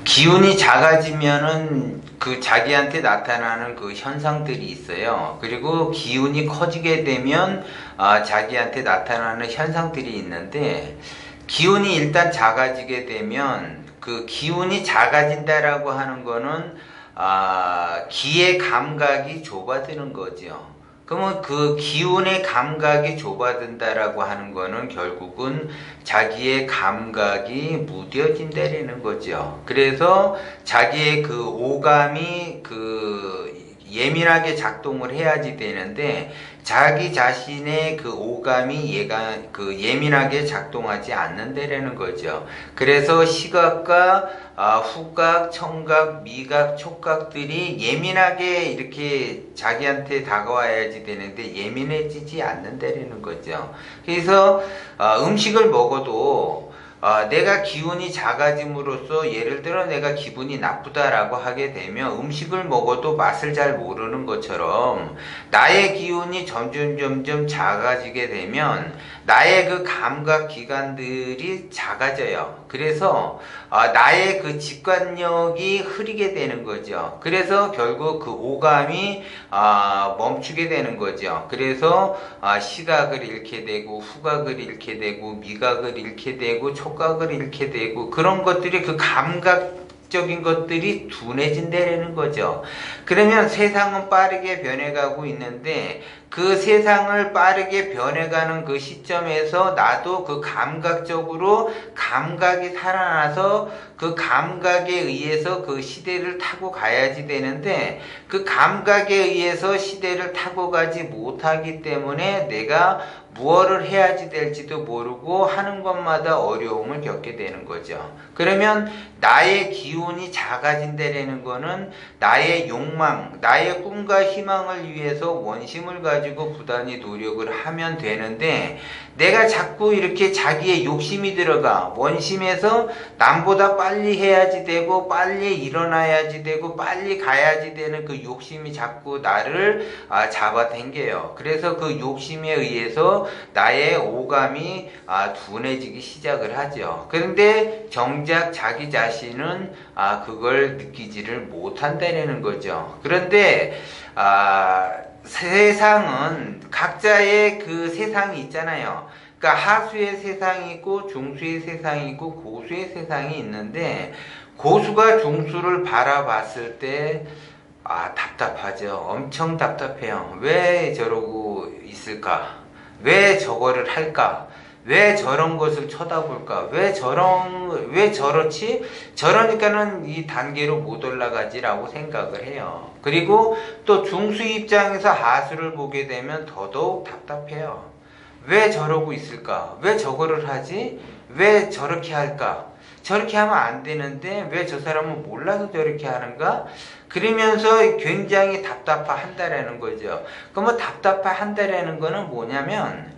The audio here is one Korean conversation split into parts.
기운이 작아지면은 그 자기한테 나타나는 그 현상들이 있어요. 그리고 기운이 커지게 되면 자기한테 나타나는 현상들이 있는데, 기운이 일단 작아지게 되면 그 기운이 작아진다라고 하는 거는 기의 감각이 좁아지는 거죠. 그러면 그 기운의 감각이 좁아진다라고 하는 거는 결국은 자기의 감각이 무뎌진다라는 거죠. 그래서 자기의 그 오감이 예민하게 작동을 해야지 되는데, 자기 자신의 그 오감이 예민하게 작동하지 않는다라는 거죠. 그래서 시각과 후각, 청각, 미각, 촉각들이 예민하게 이렇게 자기한테 다가와야지 되는데 예민해지지 않는다라는 거죠. 그래서 음식을 먹어도 내가 기운이 작아짐으로써, 예를 들어 내가 기분이 나쁘다라고 하게 되면 음식을 먹어도 맛을 잘 모르는 것처럼, 나의 기운이 점점 작아지게 되면 나의 그 감각 기관들이 작아져요. 그래서 나의 그 직관력이 흐리게 되는 거죠. 그래서 결국 그 오감이 멈추게 되는 거죠. 그래서 시각을 잃게 되고, 후각을 잃게 되고, 미각을 잃게 되고, 촉각을 잃게 되고, 그런 것들이 그 감각적인 것들이 둔해진다는 거죠. 그러면 세상은 빠르게 변해가고 있는데, 그 세상을 빠르게 변해가는 그 시점에서 나도 그 감각적으로 감각이 살아나서 그 감각에 의해서 그 시대를 타고 가야지 되는데, 그 감각에 의해서 시대를 타고 가지 못하기 때문에 내가 무엇을 해야지 될지도 모르고 하는 것마다 어려움을 겪게 되는 거죠. 그러면 나의 기운이 작아진다는 거는 나의 욕망, 나의 꿈과 희망을 위해서 원심을 가지고 부단히 노력을 하면 되는데, 내가 자꾸 이렇게 자기의 욕심이 들어가 원심에서 남보다 빨리 해야지 되고, 빨리 일어나야지 되고, 빨리 가야지 되는 그 욕심이 자꾸 나를 잡아당겨요. 그래서 그 욕심에 의해서 나의 오감이 둔해지기 시작을 하죠. 그런데 정작 자기 자신은 그걸 느끼지를 못한다는 거죠. 그런데 세상은 각자의 그 세상이 있잖아요. 그러니까 하수의 세상이 있고, 중수의 세상이 있고, 고수의 세상이 있는데, 고수가 중수를 바라봤을 때 답답하죠. 엄청 답답해요. 왜 저러고 있을까? 왜 저거를 할까? 왜 저런 것을 쳐다볼까? 왜 저렇지? 저러니까는 이 단계로 못 올라가지라고 생각을 해요. 그리고 또 중수 입장에서 하수를 보게 되면 더더욱 답답해요. 왜 저러고 있을까? 왜 저거를 하지? 왜 저렇게 할까? 저렇게 하면 안 되는데 왜 저 사람은 몰라서 저렇게 하는가? 그러면서 굉장히 답답한다라는 거죠. 그러면 답답한다라는 거는 뭐냐면,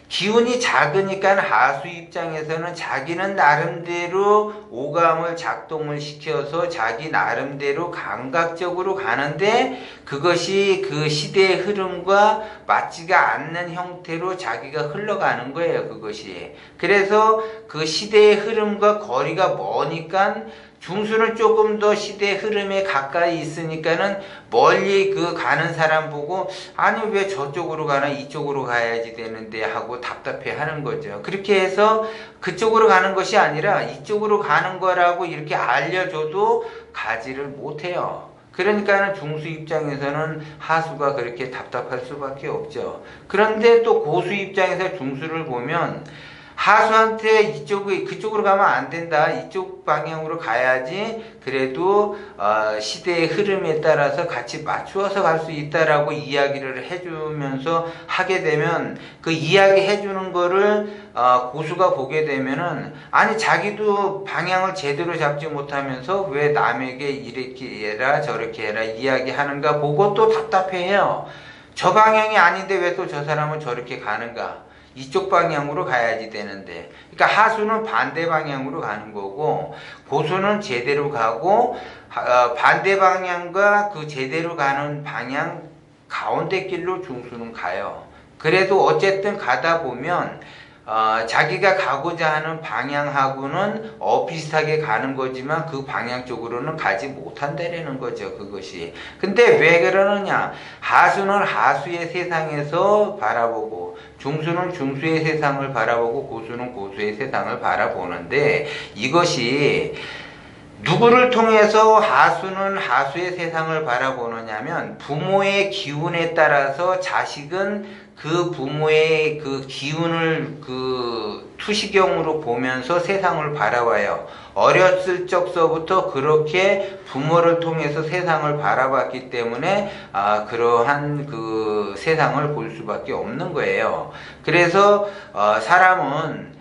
기운이 작으니까 하수 입장에서는 자기는 나름대로 오감을 작동을 시켜서 자기 나름대로 감각적으로 가는데, 그것이 그 시대의 흐름과 맞지가 않는 형태로 자기가 흘러가는 거예요, 그것이. 그래서 그 시대의 흐름과 거리가 머니까 중수는 조금 더 시대 흐름에 가까이 있으니까는 멀리 그 가는 사람 보고, 아니 왜 저쪽으로 가나, 이쪽으로 가야지 되는데 하고 답답해 하는 거죠. 그렇게 해서 그쪽으로 가는 것이 아니라 이쪽으로 가는 거라고 이렇게 알려줘도 가지를 못해요. 그러니까는 중수 입장에서는 하수가 그렇게 답답할 수밖에 없죠. 그런데 또 고수 입장에서 중수를 보면, 하수한테 그쪽으로 가면 안 된다, 이쪽 방향으로 가야지 그래도 시대의 흐름에 따라서 같이 맞추어서 갈 수 있다라고 이야기를 해주면서 하게 되면, 그 이야기 해주는 거를 고수가 보게 되면은, 아니 자기도 방향을 제대로 잡지 못하면서 왜 남에게 이렇게 해라 저렇게 해라 이야기하는가 보고 또 답답해요. 저 방향이 아닌데 왜 또 저 사람은 저렇게 가는가? 이쪽 방향으로 가야지 되는데. 그러니까 하수는 반대 방향으로 가는 거고, 고수는 제대로 가고, 반대 방향과 그 제대로 가는 방향 가운데 길로 중수는 가요. 그래도 어쨌든 가다 보면 자기가 가고자 하는 방향하고는 비슷하게 가는 거지만 그 방향 쪽으로는 가지 못한다라는 거죠. 그것이. 근데 왜 그러느냐? 하수는 하수의 세상에서 바라보고 중수는 중수의 세상을 바라보고 고수는 고수의 세상을 바라보는데, 이것이 누구를 통해서 하수는 하수의 세상을 바라보느냐면, 부모의 기운에 따라서 자식은 그 부모의 그 기운을 그 투시경으로 보면서 세상을 바라봐요. 어렸을 적서부터 그렇게 부모를 통해서 세상을 바라봤기 때문에 그러한 그 세상을 볼 수밖에 없는 거예요. 그래서 사람은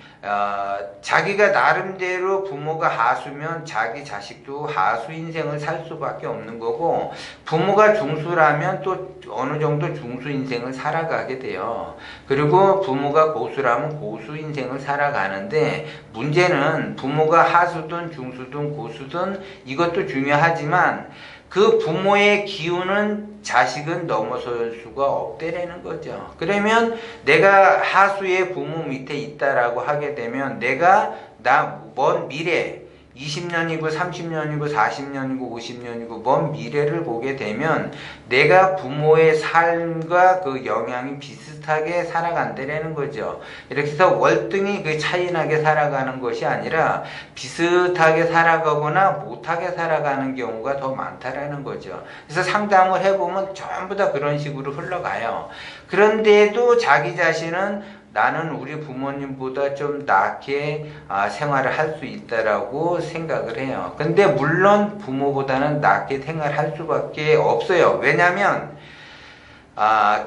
자기가 나름대로 부모가 하수면 자기 자식도 하수 인생을 살 수밖에 없는 거고, 부모가 중수라면 또 어느 정도 중수 인생을 살아가게 돼요. 그리고 부모가 고수라면 고수 인생을 살아가는데, 문제는 부모가 하수든 중수든 고수든 이것도 중요하지만 그 부모의 기운은 자식은 넘어설 수가 없다라는 거죠. 그러면 내가 하수의 부모 밑에 있다라고 하게 되면 내가 먼 미래 20년이고 30년이고 40년이고 50년이고 먼 미래를 보게 되면 내가 부모의 삶과 그 영향이 비슷하게 살아간다는 거죠. 이렇게 해서 월등히 그 차이나게 살아가는 것이 아니라 비슷하게 살아가거나 못하게 살아가는 경우가 더 많다라는 거죠. 그래서 상담을 해보면 전부 다 그런 식으로 흘러가요. 그런데도 자기 자신은 나는 우리 부모님보다 좀 낫게 생활을 할 수 있다라고 생각을 해요. 근데 물론 부모보다는 낫게 생활할 수밖에 없어요. 왜냐하면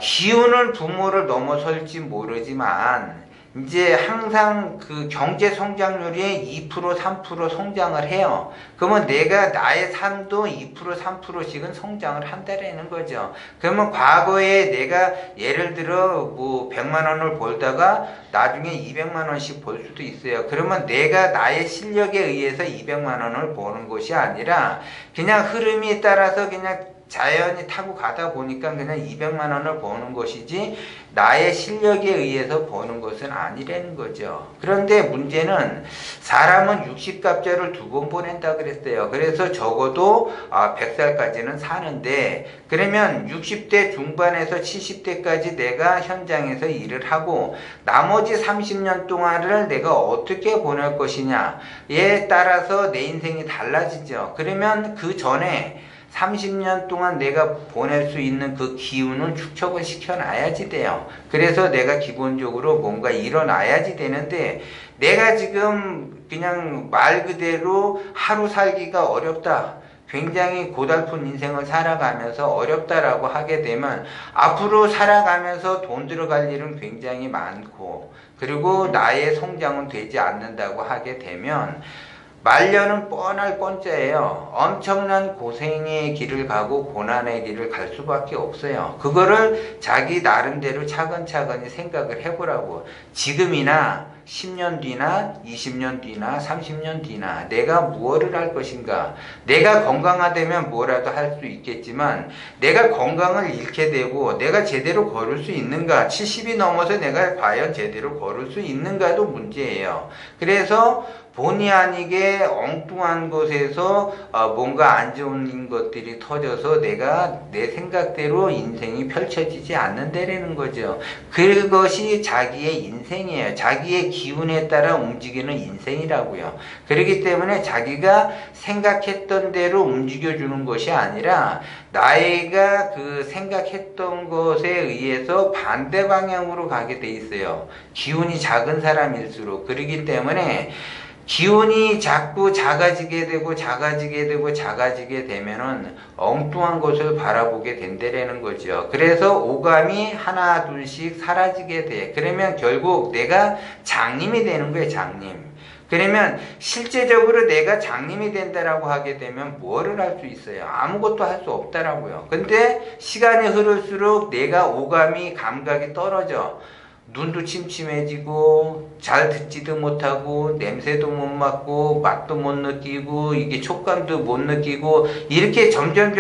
기운은 부모를 넘어설지 모르지만 이제 항상 그 경제 성장률이 2% 3% 성장을 해요. 그러면 내가 나의 삶도 2% 3%씩은 성장을 한다라는 거죠. 그러면 과거에 내가 예를 들어 뭐 100만 원을 벌다가 나중에 200만 원씩 벌 수도 있어요. 그러면 내가 나의 실력에 의해서 200만 원을 버는 것이 아니라 그냥 흐름에 따라서 그냥 자연히 타고 가다 보니까 그냥 200만 원을 버는 것이지 나의 실력에 의해서 버는 것은 아니라는 거죠. 그런데 문제는 사람은 60갑자를 2번 보낸다 그랬어요. 그래서 적어도 100살까지는 사는데, 그러면 60대 중반에서 70대까지 내가 현장에서 일을 하고 나머지 30년 동안을 내가 어떻게 보낼 것이냐에 따라서 내 인생이 달라지죠. 그러면 그 전에 30년 동안 내가 보낼 수 있는 그 기운을 축적을 시켜놔야지 돼요. 그래서 내가 기본적으로 뭔가 일어나야지 되는데, 내가 지금 그냥 말 그대로 하루 살기가 어렵다, 굉장히 고달픈 인생을 살아가면서 어렵다라고 하게 되면 앞으로 살아가면서 돈 들어갈 일은 굉장히 많고, 그리고 나의 성장은 되지 않는다고 하게 되면 말년은 뻔할 뻔짜예요. 엄청난 고생의 길을 가고 고난의 길을 갈 수밖에 없어요. 그거를 자기 나름대로 차근차근히 생각을 해보라고. 지금이나 10년 뒤나 20년 뒤나 30년 뒤나 내가 무엇을 할 것인가. 내가 건강하다면 뭐라도 할 수 있겠지만 내가 건강을 잃게 되고 내가 제대로 걸을 수 있는가, 70이 넘어서 내가 과연 제대로 걸을 수 있는가도 문제예요. 그래서 본의 아니게 엉뚱한 곳에서 뭔가 안 좋은 것들이 터져서 내가 내 생각대로 인생이 펼쳐지지 않는다라는 거죠. 그것이 자기의 인생이에요. 자기의 기운에 따라 움직이는 인생이라고요. 그렇기 때문에 자기가 생각했던 대로 움직여주는 것이 아니라 나이가 그 생각했던 것에 의해서 반대 방향으로 가게 돼 있어요. 기운이 작은 사람일수록. 그렇기 때문에 기운이 자꾸 작아지게 되고 작아지게 되면은 엉뚱한 것을 바라보게 된다라는 거죠. 그래서 오감이 하나 둘씩 사라지게 돼. 그러면 결국 내가 장님이 되는 거예요. 장님. 그러면 실제적으로 내가 장님이 된다라고 하게 되면 뭐를 할 수 있어요? 아무것도 할 수 없다라고요. 근데 시간이 흐를수록 내가 오감이 감각이 떨어져. 눈도 침침해지고 잘 듣지도 못하고 냄새도 못 맡고 맛도 못 느끼고 이게 촉감도 못 느끼고 이렇게 점점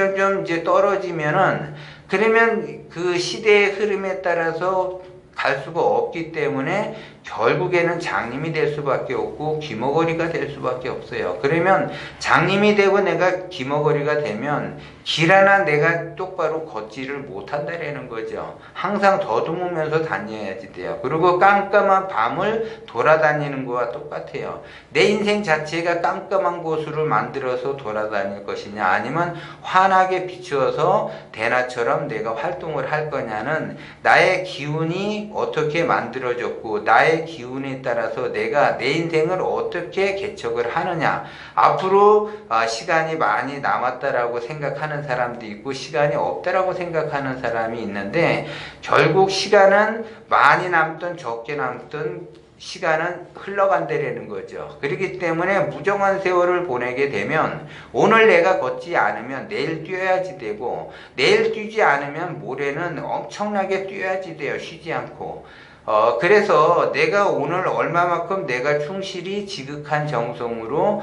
이제 떨어지면은, 그러면 그 시대의 흐름에 따라서 갈 수가 없기 때문에 결국에는 장님이 될 수밖에 없고 귀머거리가 될 수밖에 없어요. 그러면 장님이 되고 내가 귀머거리가 되면 길 하나 내가 똑바로 걷지를 못한다라는 거죠. 항상 더듬으면서 다녀야지 돼요. 그리고 깜깜한 밤을 돌아다니는 거와 똑같아요. 내 인생 자체가 깜깜한 곳으로 만들어서 돌아다닐 것이냐, 아니면 환하게 비추어서 대낮처럼 내가 활동을 할 거냐는 나의 기운이 어떻게 만들어졌고 나의 기운에 따라서 내가 내 인생을 어떻게 개척을 하느냐. 앞으로 시간이 많이 남았다라고 생각하는 사람도 있고 시간이 없다라고 생각하는 사람이 있는데, 결국 시간은 많이 남든 적게 남든 시간은 흘러간다라는 거죠. 그렇기 때문에 무정한 세월을 보내게 되면 오늘 내가 걷지 않으면 내일 뛰어야지 되고, 내일 뛰지 않으면 모레는 엄청나게 뛰어야지 돼요. 쉬지 않고. 그래서 내가 오늘 얼마만큼 내가 충실히 지극한 정성으로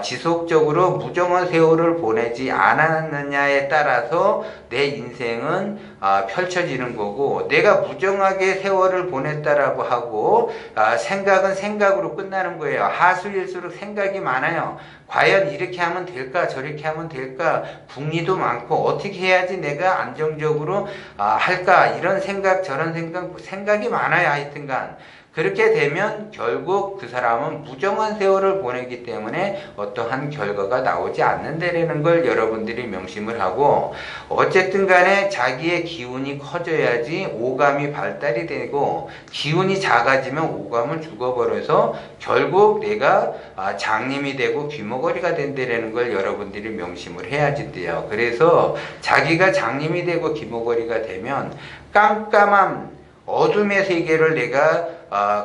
지속적으로 무정한 세월을 보내지 않았느냐에 따라서 내 인생은 펼쳐지는 거고, 내가 무정하게 세월을 보냈다라고 하고 생각은 생각으로 끝나는 거예요. 하수일수록 생각이 많아요. 과연 이렇게 하면 될까, 저렇게 하면 될까, 궁리도 많고 어떻게 해야지 내가 안정적으로 할까, 이런 생각 저런 생각이 많아요. 하여튼간 그렇게 되면 결국 그 사람은 무정한 세월을 보내기 때문에 어떠한 결과가 나오지 않는다라는 걸 여러분들이 명심을 하고, 어쨌든 간에 자기의 기운이 커져야지 오감이 발달이 되고, 기운이 작아지면 오감은 죽어버려서 결국 내가 장님이 되고 귀머거리가 된다라는 걸 여러분들이 명심을 해야지 돼요. 그래서 자기가 장님이 되고 귀머거리가 되면 깜깜한 어둠의 세계를 내가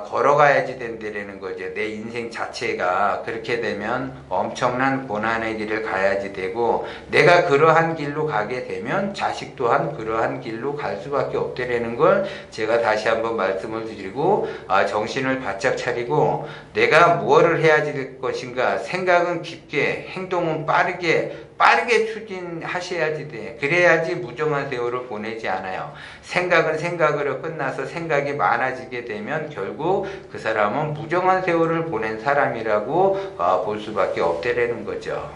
걸어가야지 된다라는 거죠. 내 인생 자체가 그렇게 되면 엄청난 고난의 길을 가야지 되고, 내가 그러한 길로 가게 되면 자식 또한 그러한 길로 갈 수밖에 없다라는 걸 제가 다시 한번 말씀을 드리고, 정신을 바짝 차리고 내가 무엇을 해야지 될 것인가, 생각은 깊게, 행동은 빠르게 추진하셔야지 돼. 그래야지 무정한 세월을 보내지 않아요. 생각은 생각으로 끝나서 생각이 많아지게 되면 결국 그 사람은 무정한 세월을 보낸 사람이라고 볼 수밖에 없다라는 거죠.